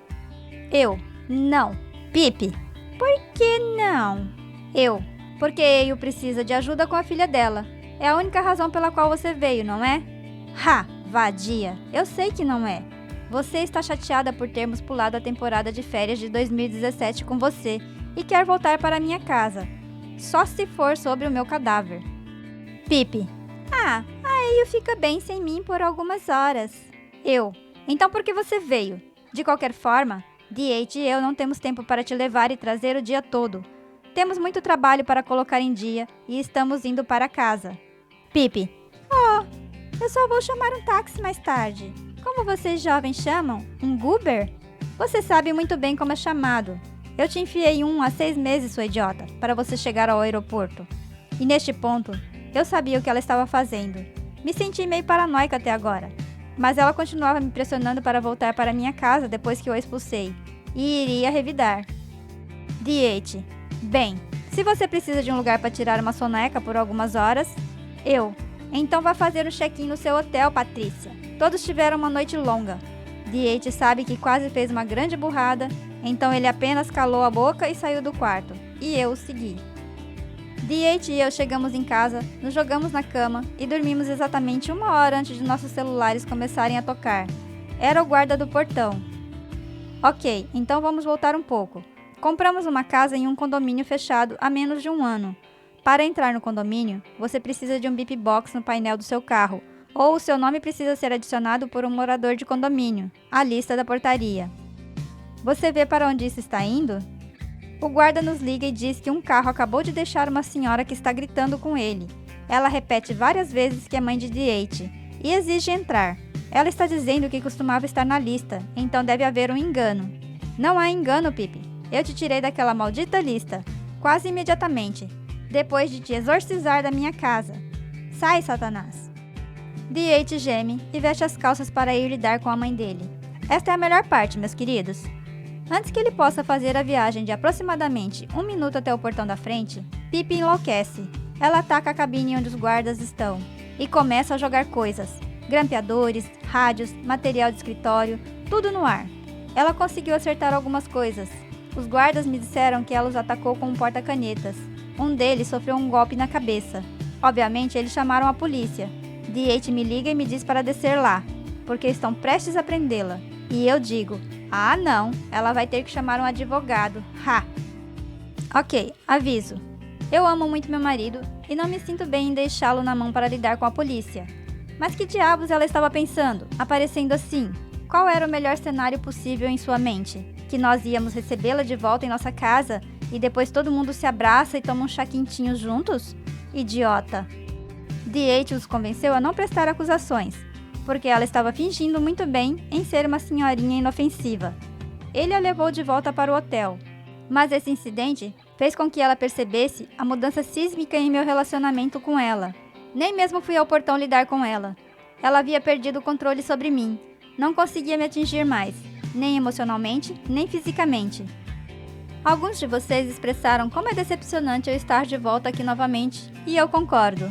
Eu, não. Pippi, por que não? Eu, porque Eio precisa de ajuda com a filha dela. É a única razão pela qual você veio, não é? Ha, vadia. Eu sei que não é. Você está chateada por termos pulado a temporada de férias de 2017 com você e quer voltar para minha casa. Só se for sobre o meu cadáver. Pippi. A Eio fica bem sem mim por algumas horas. Eu. Então por que você veio? De qualquer forma, D.H. e eu não temos tempo para te levar e trazer o dia todo. Temos muito trabalho para colocar em dia e estamos indo para casa. Pippi. Oh, eu só vou chamar um táxi mais tarde. Como vocês jovens chamam? Um Uber? Você sabe muito bem como é chamado. Eu te enfiei há 6 meses, sua idiota, para você chegar ao aeroporto. E neste ponto, eu sabia o que ela estava fazendo. Me senti meio paranoica até agora. Mas ela continuava me pressionando para voltar para minha casa depois que eu a expulsei. E iria revidar. D.H. Bem, se você precisa de um lugar para tirar uma soneca por algumas horas... Eu. Então vá fazer um check-in no seu hotel, Patrícia. Todos tiveram uma noite longa. D.H. sabe que quase fez uma grande burrada, então ele apenas calou a boca e saiu do quarto. E eu o segui. D.H. e eu chegamos em casa, nos jogamos na cama e dormimos exatamente 1 hora antes de nossos celulares começarem a tocar. Era o guarda do portão. Ok, então vamos voltar um pouco. Compramos uma casa em um condomínio fechado há menos de 1 ano. Para entrar no condomínio, você precisa de um beep box no painel do seu carro, ou o seu nome precisa ser adicionado por um morador de condomínio, à lista da portaria. Você vê para onde isso está indo? O guarda nos liga e diz que um carro acabou de deixar uma senhora que está gritando com ele. Ela repete várias vezes que é mãe de D.H. e exige entrar. Ela está dizendo que costumava estar na lista, então deve haver um engano. Não há engano, Pippi. Eu te tirei daquela maldita lista, quase imediatamente, depois de te exorcizar da minha casa. Sai, Satanás. D.H. geme e veste as calças para ir lidar com a mãe dele. Esta é a melhor parte, meus queridos. Antes que ele possa fazer a viagem de aproximadamente 1 minuto até o portão da frente, Pippi enlouquece. Ela ataca a cabine onde os guardas estão e começa a jogar coisas. Grampeadores, rádios, material de escritório, tudo no ar. Ela conseguiu acertar algumas coisas. Os guardas me disseram que ela os atacou com um porta-canetas. Um deles sofreu um golpe na cabeça. Obviamente, eles chamaram a polícia. D.H. me liga e me diz para descer lá, porque estão prestes a prendê-la. E eu digo, ah não, ela vai ter que chamar um advogado. Ha! Ok, aviso. Eu amo muito meu marido e não me sinto bem em deixá-lo na mão para lidar com a polícia. Mas que diabos ela estava pensando, aparecendo assim? Qual era o melhor cenário possível em sua mente? Que nós íamos recebê-la de volta em nossa casa e depois todo mundo se abraça e toma um chá quentinho juntos? Idiota! D.H. os convenceu a não prestar acusações, porque ela estava fingindo muito bem em ser uma senhorinha inofensiva. Ele a levou de volta para o hotel, mas esse incidente fez com que ela percebesse a mudança sísmica em meu relacionamento com ela. Nem mesmo fui ao portão lidar com ela. Ela havia perdido o controle sobre mim. Não conseguia me atingir mais, nem emocionalmente, nem fisicamente. Alguns de vocês expressaram como é decepcionante eu estar de volta aqui novamente, e eu concordo.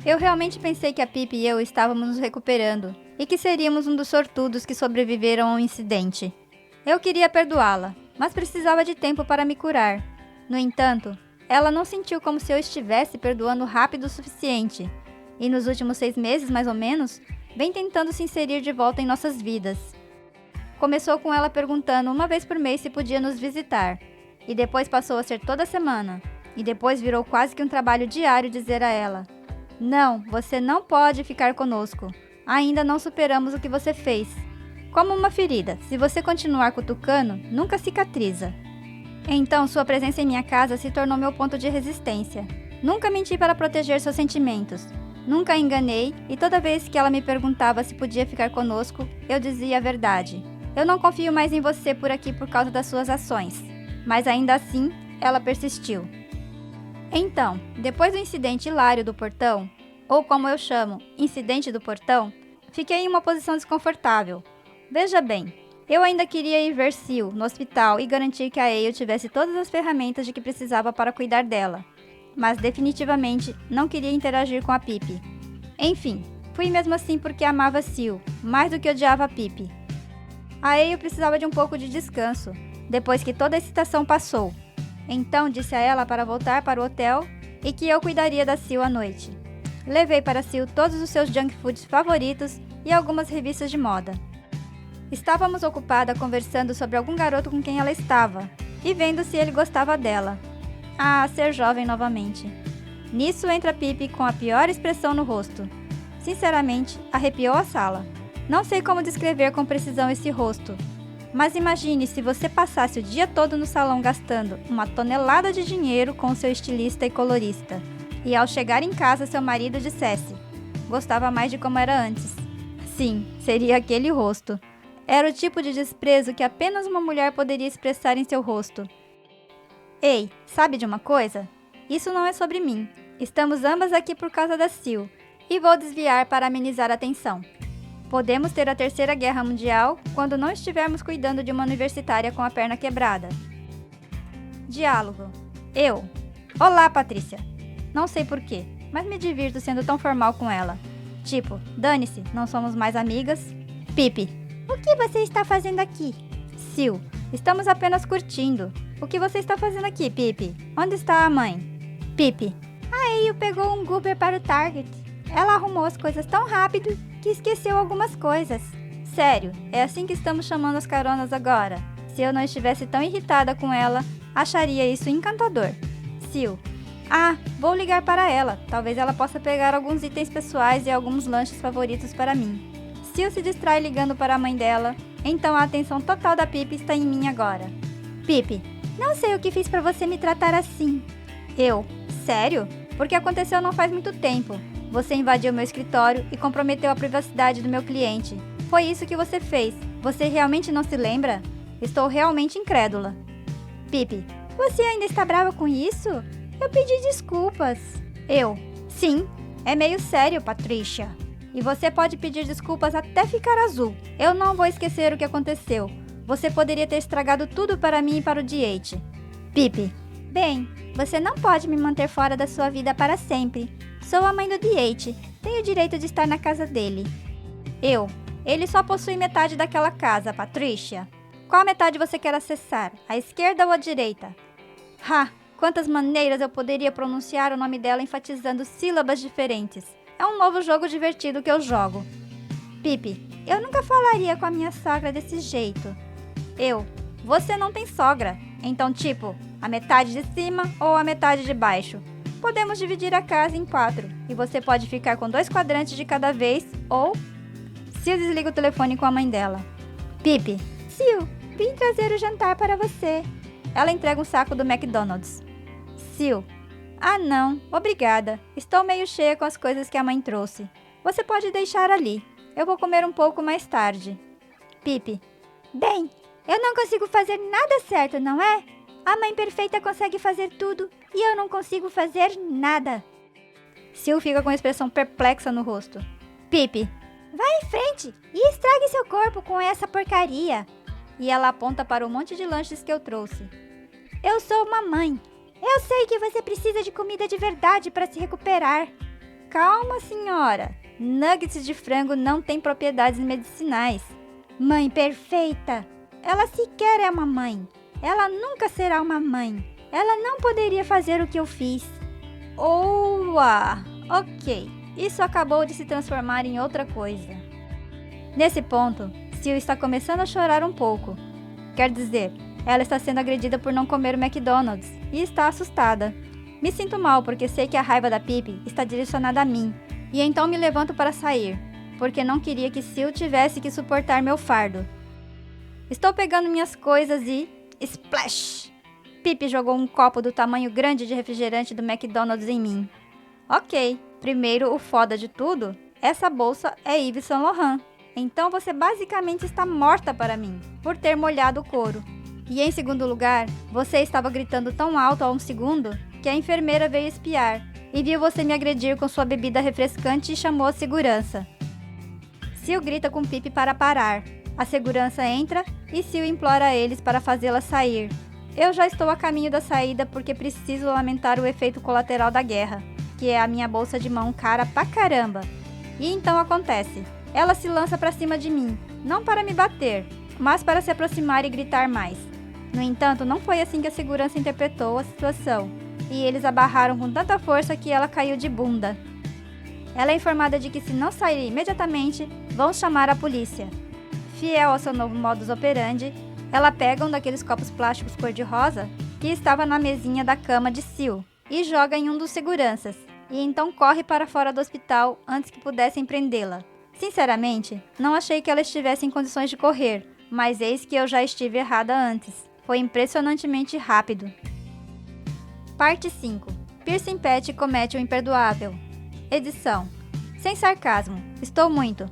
Eu realmente pensei que a Pippi e eu estávamos nos recuperando, e que seríamos um dos sortudos que sobreviveram ao incidente. Eu queria perdoá-la, mas precisava de tempo para me curar. No entanto, ela não sentiu como se eu estivesse perdoando rápido o suficiente, e nos últimos 6 meses, mais ou menos, vem tentando se inserir de volta em nossas vidas. Começou com ela perguntando uma vez por mês se podia nos visitar. E depois passou a ser toda semana. E depois virou quase que um trabalho diário dizer a ela: não, você não pode ficar conosco. Ainda não superamos o que você fez. Como uma ferida, se você continuar cutucando, nunca cicatriza. Então sua presença em minha casa se tornou meu ponto de resistência. Nunca menti para proteger seus sentimentos. Nunca a enganei e toda vez que ela me perguntava se podia ficar conosco, eu dizia a verdade. Eu não confio mais em você por aqui por causa das suas ações. Mas ainda assim, ela persistiu. Então, depois do incidente hilário do portão, ou como eu chamo, incidente do portão, fiquei em uma posição desconfortável. Veja bem, eu ainda queria ir ver Sil no hospital e garantir que a Ale tivesse todas as ferramentas de que precisava para cuidar dela. Mas definitivamente não queria interagir com a Pippi. Enfim, fui mesmo assim porque amava Sil, mais do que odiava a Pippi. A Ale precisava de um pouco de descanso, depois que toda a excitação passou. Então disse a ela para voltar para o hotel e que eu cuidaria da Sil à noite. Levei para Sil todos os seus junk foods favoritos e algumas revistas de moda. Estávamos ocupadas conversando sobre algum garoto com quem ela estava e vendo se ele gostava dela. Ah, ser jovem novamente. Nisso entra Pippi com a pior expressão no rosto. Sinceramente, arrepiou a sala. Não sei como descrever com precisão esse rosto. Mas imagine se você passasse o dia todo no salão gastando uma tonelada de dinheiro com seu estilista e colorista. E ao chegar em casa seu marido dissesse: gostava mais de como era antes. Sim, seria aquele rosto. Era o tipo de desprezo que apenas uma mulher poderia expressar em seu rosto. Ei, sabe de uma coisa? Isso não é sobre mim. Estamos ambas aqui por causa da Sil, e vou desviar para amenizar a tensão. Podemos ter a Terceira Guerra Mundial quando não estivermos cuidando de uma universitária com a perna quebrada. Diálogo. Eu. Olá, Patrícia. Não sei porquê, mas me divirto sendo tão formal com ela. Tipo, dane-se, não somos mais amigas. Pippi. O que você está fazendo aqui? Sil. Estamos apenas curtindo. O que você está fazendo aqui, Pippi? Onde está a mãe? Pippi. A Ale pegou um Uber para o Target. Ela arrumou as coisas tão rápido que esqueceu algumas coisas. Sério, é assim que estamos chamando as caronas agora. Se eu não estivesse tão irritada com ela, acharia isso encantador. Sil. Ah, vou ligar para ela. Talvez ela possa pegar alguns itens pessoais e alguns lanches favoritos para mim. Sil se distrai ligando para a mãe dela, então a atenção total da Pippi está em mim agora. Pippi. Não sei o que fiz para você me tratar assim. Eu. Sério? Porque aconteceu não faz muito tempo. Você invadiu meu escritório e comprometeu a privacidade do meu cliente. Foi isso que você fez. Você realmente não se lembra? Estou realmente incrédula. Pippi. Você ainda está brava com isso? Eu pedi desculpas. Eu. Sim. É meio sério, Patrícia. E você pode pedir desculpas até ficar azul. Eu não vou esquecer o que aconteceu. Você poderia ter estragado tudo para mim e para o DH. Pippi. Bem, você não pode me manter fora da sua vida para sempre. Sou a mãe do DH. Tenho o direito de estar na casa dele. Eu. Ele só possui metade daquela casa, Patrícia. Qual metade você quer acessar? A esquerda ou a direita? Ha! Quantas maneiras eu poderia pronunciar o nome dela enfatizando sílabas diferentes. É um novo jogo divertido que eu jogo. Pippi. Eu nunca falaria com a minha sogra desse jeito. Eu. Você não tem sogra. Então, tipo, a metade de cima ou a metade de baixo. Podemos dividir a casa em 4. E você pode ficar com 2 quadrantes de cada vez, ou... Sil desliga o telefone com a mãe dela. Pippi. Sil, vim trazer o jantar para você. Ela entrega um saco do McDonald's. Sil. Ah, não. Obrigada. Estou meio cheia com as coisas que a mãe trouxe. Você pode deixar ali. Eu vou comer um pouco mais tarde. Pippi. Bem, eu não consigo fazer nada certo, não é? A mãe perfeita consegue fazer tudo e eu não consigo fazer nada. Sil fica com expressão perplexa no rosto. Pippi. Vá em frente e estrague seu corpo com essa porcaria. E ela aponta para o monte de lanches que eu trouxe. Eu sou uma mãe. Eu sei que você precisa de comida de verdade para se recuperar. Calma, senhora. Nuggets de frango não têm propriedades medicinais. Mãe perfeita. Ela sequer é uma mãe. Ela nunca será uma mãe. Ela não poderia fazer o que eu fiz. Ok. Isso acabou de se transformar em outra coisa. Nesse ponto, Sil está começando a chorar um pouco. Quer dizer, Ela está sendo agredida por não comer o McDonald's e está assustada. Me sinto mal porque sei que a raiva da Pippi está direcionada a mim, e então me levanto para sair, porque não queria que Sil tivesse que suportar meu fardo. Estou pegando minhas coisas e... Splash! Pippi jogou um copo do tamanho grande de refrigerante do McDonald's em mim. Ok, primeiro o foda de tudo, essa bolsa é Yves Saint Laurent. Então você basicamente está morta para mim, por ter molhado o couro. E em segundo lugar, você estava gritando tão alto há um segundo que a enfermeira veio espiar e viu você me agredir com sua bebida refrescante e chamou a segurança. Sil grita com Pippi para parar. A segurança entra e Sil implora a eles para fazê-la sair. Eu já estou a caminho da saída porque preciso lamentar o efeito colateral da guerra, que é a minha bolsa de mão cara pra caramba. E então acontece. Ela se lança para cima de mim, não para me bater, mas para se aproximar e gritar mais. No entanto, não foi assim que a segurança interpretou a situação, e eles a barraram com tanta força que ela caiu de bunda. Ela é informada de que se não sair imediatamente, vão chamar a polícia. Fiel ao seu novo modus operandi, ela pega um daqueles copos plásticos cor-de-rosa que estava na mesinha da cama de Sil e joga em um dos seguranças, e então corre para fora do hospital antes que pudessem prendê-la. Sinceramente, não achei que ela estivesse em condições de correr, mas eis que eu já estive errada antes. Foi impressionantemente rápido. Parte 5. Piercing Patty comete o imperdoável. Edição. Sem sarcasmo, estou muito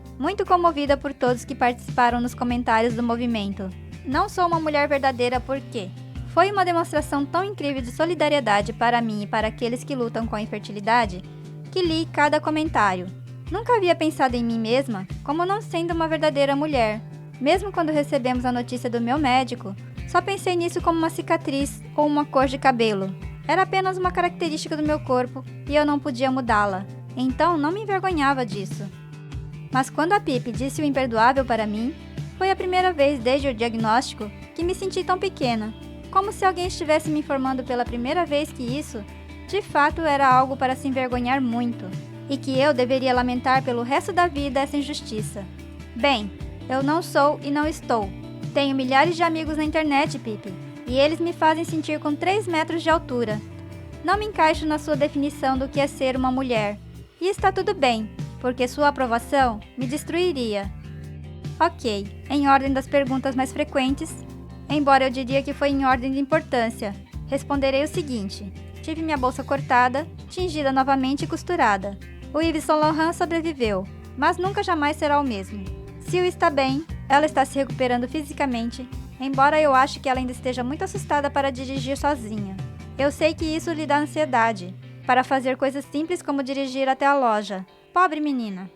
comovida por todos que participaram nos comentários do movimento. Não sou uma mulher verdadeira porque foi uma demonstração tão incrível de solidariedade para mim e para aqueles que lutam com a infertilidade que li cada comentário. Nunca havia pensado em mim mesma como não sendo uma verdadeira mulher. Mesmo quando recebemos a notícia do meu médico, só pensei nisso como uma cicatriz ou uma cor de cabelo. Era apenas uma característica do meu corpo e eu não podia mudá-la. Então não me envergonhava disso. Mas quando a Pippi disse o imperdoável para mim, foi a primeira vez desde o diagnóstico que me senti tão pequena, como se alguém estivesse me informando pela primeira vez que isso, de fato, era algo para se envergonhar muito, e que eu deveria lamentar pelo resto da vida essa injustiça. Bem, eu não sou e não estou. Tenho milhares de amigos na internet, Pippi, e eles me fazem sentir com 3 metros de altura. Não me encaixo na sua definição do que é ser uma mulher. E está tudo bem, porque sua aprovação me destruiria. Ok, em ordem das perguntas mais frequentes, embora eu diria que foi em ordem de importância, responderei o seguinte. Tive minha bolsa cortada, tingida novamente e costurada. O Yves Saint Laurent sobreviveu, mas nunca jamais será o mesmo. Sil está bem, ela está se recuperando fisicamente, embora eu ache que ela ainda esteja muito assustada para dirigir sozinha. Eu sei que isso lhe dá ansiedade, para fazer coisas simples como dirigir até a loja. Pobre menina.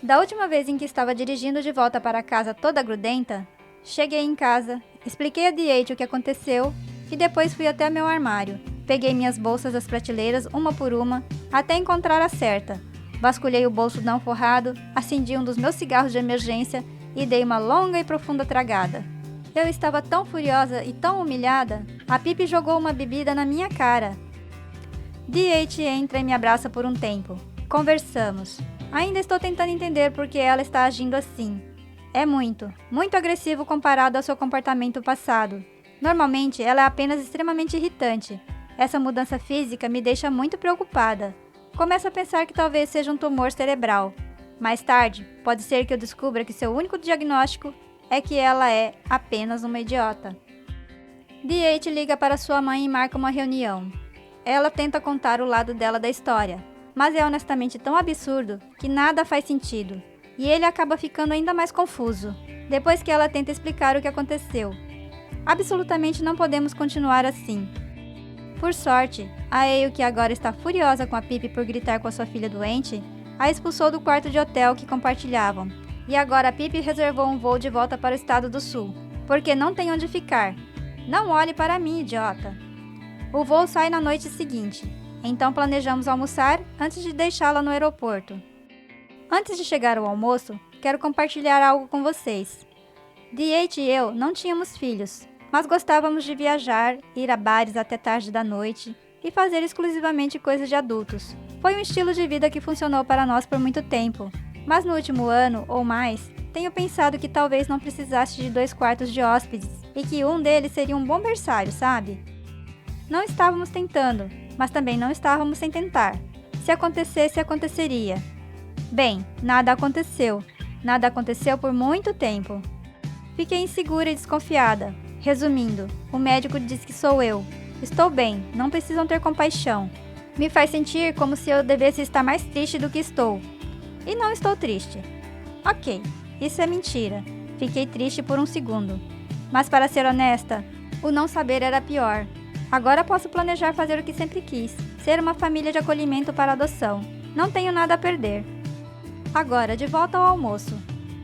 Da última vez em que estava dirigindo de volta para casa toda grudenta, cheguei em casa, expliquei a D8 o que aconteceu e depois fui até meu armário. Peguei minhas bolsas das prateleiras uma por uma, até encontrar a certa. Vasculhei o bolso não forrado, acendi um dos meus cigarros de emergência e dei uma longa e profunda tragada. Eu estava tão furiosa e tão humilhada, a Pippi jogou uma bebida na minha cara. D8 entra e me abraça por um tempo. Conversamos. Ainda estou tentando entender por que ela está agindo assim. É muito agressivo comparado ao seu comportamento passado. Normalmente, ela é apenas extremamente irritante. Essa mudança física me deixa muito preocupada. Começo a pensar que talvez seja um tumor cerebral. Mais tarde, pode ser que eu descubra que seu único diagnóstico é que ela é apenas uma idiota. D8 liga para sua mãe e marca uma reunião. Ela tenta contar o lado dela da história, mas é honestamente tão absurdo que nada faz sentido, e ele acaba ficando ainda mais confuso, depois que ela tenta explicar o que aconteceu. Absolutamente não podemos continuar assim. Por sorte, a Eio, que agora está furiosa com a Pippi por gritar com a sua filha doente, a expulsou do quarto de hotel que compartilhavam, e agora a Pippi reservou um voo de volta para o estado do sul, porque não tem onde ficar. Não olhe para mim, idiota. O voo sai na noite seguinte, então planejamos almoçar antes de deixá-la no aeroporto. Antes de chegar ao almoço, quero compartilhar algo com vocês. D8 e eu não tínhamos filhos, mas gostávamos de viajar, ir a bares até tarde da noite e fazer exclusivamente coisas de adultos. Foi um estilo de vida que funcionou para nós por muito tempo, mas no último ano, ou mais, tenho pensado que talvez não precisasse de 2 quartos de hóspedes e que um deles seria um bom berçário, sabe? Não estávamos tentando, mas também não estávamos sem tentar. Se acontecesse, aconteceria. Bem, nada aconteceu. Nada aconteceu por muito tempo. Fiquei insegura e desconfiada. Resumindo, o médico disse que sou eu. Estou bem, não precisam ter compaixão. Me faz sentir como se eu devesse estar mais triste do que estou. E não estou triste. Ok, isso é mentira. Fiquei triste por um segundo. Mas para ser honesta, o não saber era pior. Agora posso planejar fazer o que sempre quis. Ser uma família de acolhimento para adoção. Não tenho nada a perder. Agora, de volta ao almoço.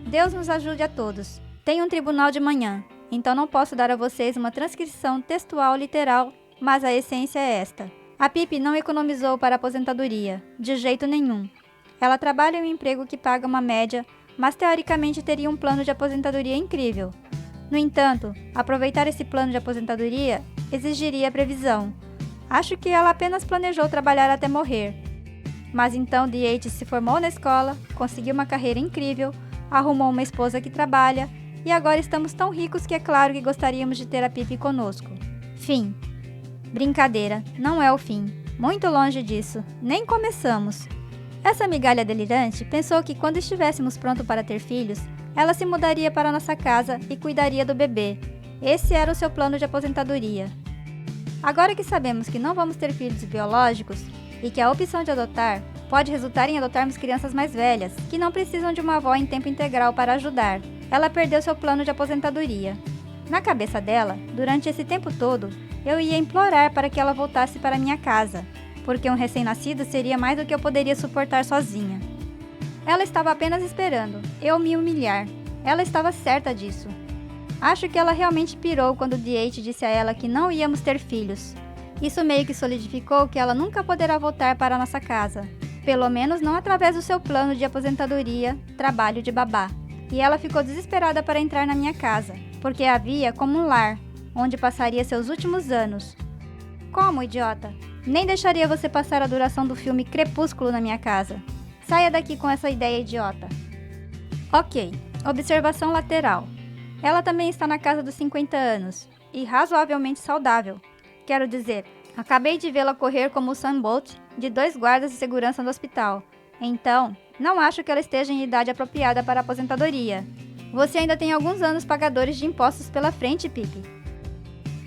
Deus nos ajude a todos. Tenho um tribunal de manhã, então não posso dar a vocês uma transcrição textual literal, mas a essência é esta. A Pipi não economizou para a aposentadoria, de jeito nenhum. Ela trabalha em um emprego que paga uma média, mas teoricamente teria um plano de aposentadoria incrível. No entanto, aproveitar esse plano de aposentadoria exigiria previsão. Acho que ela apenas planejou trabalhar até morrer. Mas então D.H. se formou na escola, conseguiu uma carreira incrível, arrumou uma esposa que trabalha, e agora estamos tão ricos que é claro que gostaríamos de ter a Pipi conosco. Fim. Brincadeira, não é o fim. Muito longe disso. Nem começamos. Essa migalha delirante pensou que quando estivéssemos prontos para ter filhos, ela se mudaria para nossa casa e cuidaria do bebê. Esse era o seu plano de aposentadoria. Agora que sabemos que não vamos ter filhos biológicos e que a opção de adotar pode resultar em adotarmos crianças mais velhas, que não precisam de uma avó em tempo integral para ajudar, ela perdeu seu plano de aposentadoria. Na cabeça dela, durante esse tempo todo, eu ia implorar para que ela voltasse para minha casa, porque um recém-nascido seria mais do que eu poderia suportar sozinha. Ela estava apenas esperando eu me humilhar. Ela estava certa disso. Acho que ela realmente pirou quando D.H. disse a ela que não íamos ter filhos. Isso meio que solidificou que ela nunca poderá voltar para nossa casa. Pelo menos não através do seu plano de aposentadoria, trabalho de babá. E ela ficou desesperada para entrar na minha casa, porque a via como um lar, onde passaria seus últimos anos. Como, idiota? Nem deixaria você passar a duração do filme Crepúsculo na minha casa. Saia daqui com essa ideia idiota. Ok, observação lateral. Ela também está na casa dos 50 anos, e razoavelmente saudável. Quero dizer, acabei de vê-la correr como o Usain Bolt de 2 guardas de segurança do hospital. Então, não acho que ela esteja em idade apropriada para a aposentadoria. Você ainda tem alguns anos pagadores de impostos pela frente, Pipi.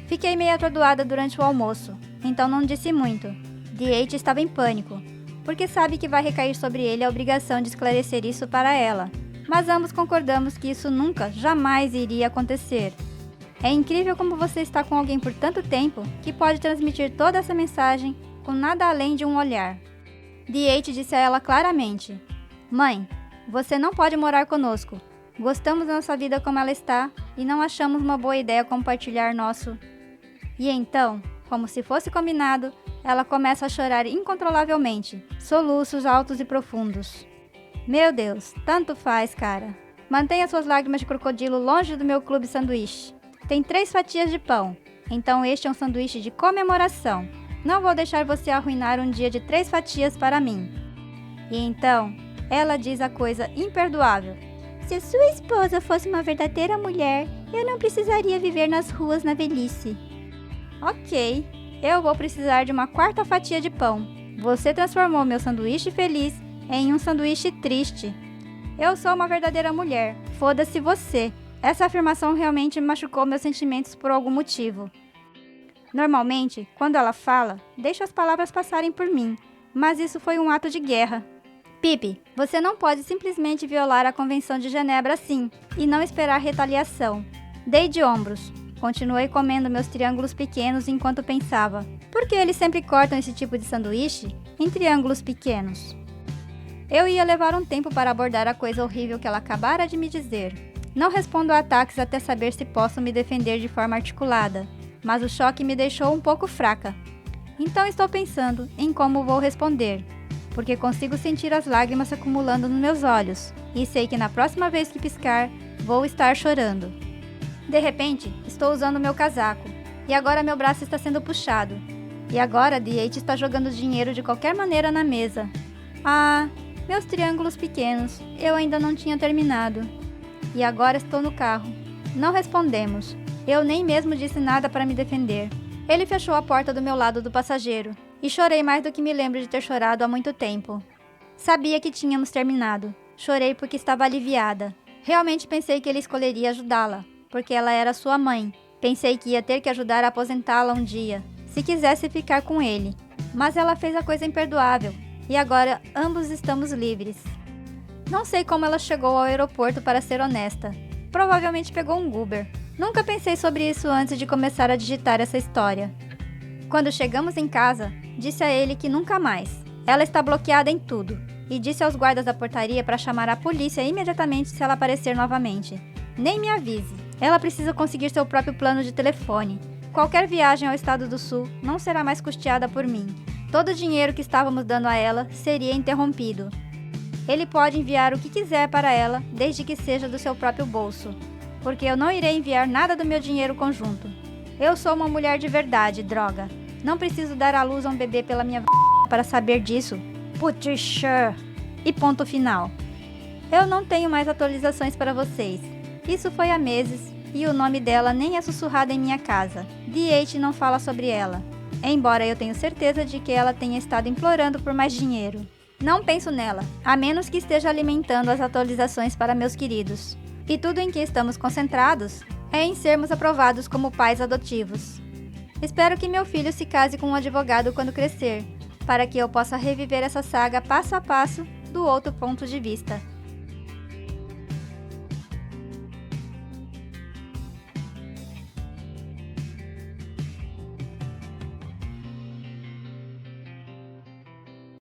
Fiquei meio atordoada durante o almoço, então não disse muito. D.H. estava em pânico, porque sabe que vai recair sobre ele a obrigação de esclarecer isso para ela. Mas ambos concordamos que isso nunca, jamais iria acontecer. É incrível como você está com alguém por tanto tempo que pode transmitir toda essa mensagem com nada além de um olhar. D.H. disse a ela claramente: Mãe, você não pode morar conosco. Gostamos da nossa vida como ela está e não achamos uma boa ideia compartilhar nosso... E então, como se fosse combinado, ela começa a chorar incontrolavelmente, soluços altos e profundos. Meu Deus, tanto faz, cara. Mantenha suas lágrimas de crocodilo longe do meu clube sanduíche. Tem 3 fatias de pão, então este é um sanduíche de comemoração. Não vou deixar você arruinar um dia de 3 fatias para mim. E então, ela diz a coisa imperdoável. Se sua esposa fosse uma verdadeira mulher, eu não precisaria viver nas ruas na velhice. Ok, eu vou precisar de uma 4ª fatia de pão. Você transformou meu sanduíche feliz em um sanduíche triste. Eu sou uma verdadeira mulher. Foda-se você. Essa afirmação realmente machucou meus sentimentos por algum motivo. Normalmente, quando ela fala, deixo as palavras passarem por mim, mas isso foi um ato de guerra. Pipi, você não pode simplesmente violar a Convenção de Genebra assim, e não esperar retaliação. Dei de ombros. Continuei comendo meus triângulos pequenos enquanto pensava. Por que eles sempre cortam esse tipo de sanduíche em triângulos pequenos? Eu ia levar um tempo para abordar a coisa horrível que ela acabara de me dizer. Não respondo a ataques até saber se posso me defender de forma articulada, mas o choque me deixou um pouco fraca. Então estou pensando em como vou responder, porque consigo sentir as lágrimas acumulando nos meus olhos, e sei que na próxima vez que piscar, vou estar chorando. De repente, estou usando meu casaco, e agora meu braço está sendo puxado. E agora D.H. está jogando dinheiro de qualquer maneira na mesa. Ah, meus triângulos pequenos, eu ainda não tinha terminado. E agora estou no carro. Não respondemos. Eu nem mesmo disse nada para me defender. Ele fechou a porta do meu lado do passageiro e chorei mais do que me lembro de ter chorado há muito tempo. Sabia que tínhamos terminado. Chorei porque estava aliviada. Realmente pensei que ele escolheria ajudá-la, porque ela era sua mãe. Pensei que ia ter que ajudar a aposentá-la um dia, se quisesse ficar com ele. Mas ela fez a coisa imperdoável, e agora ambos estamos livres. Não sei como ela chegou ao aeroporto, para ser honesta. Provavelmente pegou um Uber. Nunca pensei sobre isso antes de começar a digitar essa história. Quando chegamos em casa, disse a ele que nunca mais. Ela está bloqueada em tudo, e disse aos guardas da portaria para chamar a polícia imediatamente se ela aparecer novamente. Nem me avise. Ela precisa conseguir seu próprio plano de telefone. Qualquer viagem ao estado do Sul não será mais custeada por mim. Todo o dinheiro que estávamos dando a ela seria interrompido. Ele pode enviar o que quiser para ela, desde que seja do seu próprio bolso, porque eu não irei enviar nada do meu dinheiro conjunto. Eu sou uma mulher de verdade, droga. Não preciso dar à luz a um bebê pela minha para saber disso. Putisha! E ponto final. Eu não tenho mais atualizações para vocês. Isso foi há meses, e o nome dela nem é sussurrado em minha casa. D8 não fala sobre ela, embora eu tenha certeza de que ela tenha estado implorando por mais dinheiro. Não penso nela, a menos que esteja alimentando as atualizações para meus queridos. E tudo em que estamos concentrados é em sermos aprovados como pais adotivos. Espero que meu filho se case com um advogado quando crescer, para que eu possa reviver essa saga passo a passo do outro ponto de vista.